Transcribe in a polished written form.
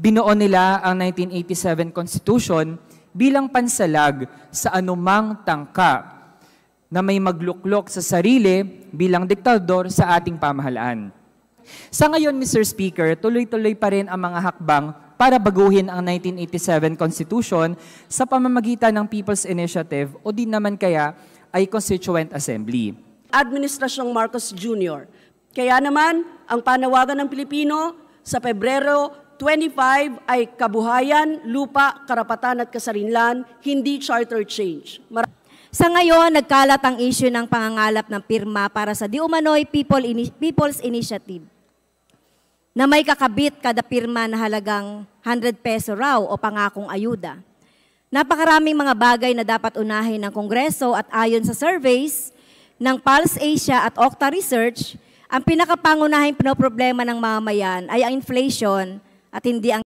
Binuo nila ang 1987 Constitution bilang pansalag sa anumang tangka na may magluklok sa sarili bilang diktador sa ating pamahalaan. Sa ngayon, Mr. Speaker, tuloy-tuloy pa rin ang mga hakbang para baguhin ang 1987 Constitution sa pamamagitan ng People's Initiative o di naman kaya ay Constituent Assembly. Administrasyong Marcos Jr. Kaya naman, ang panawagan ng Pilipino sa Pebrero 25 ay kabuhayan, lupa, karapatan at kasarinlan, hindi charter change. Sa ngayon, nagkalat ang issue ng pangangalap ng pirma para sa di umano'y People's Initiative na may kakabit kada pirma na halagang 100 peso raw o pangakong ayuda. Napakaraming mga bagay na dapat unahin ng Kongreso at ayon sa surveys ng Pulse Asia at Okta Research, ang pinakapangunahing pinoproblema ng mamamayan ay ang inflation at hindi ang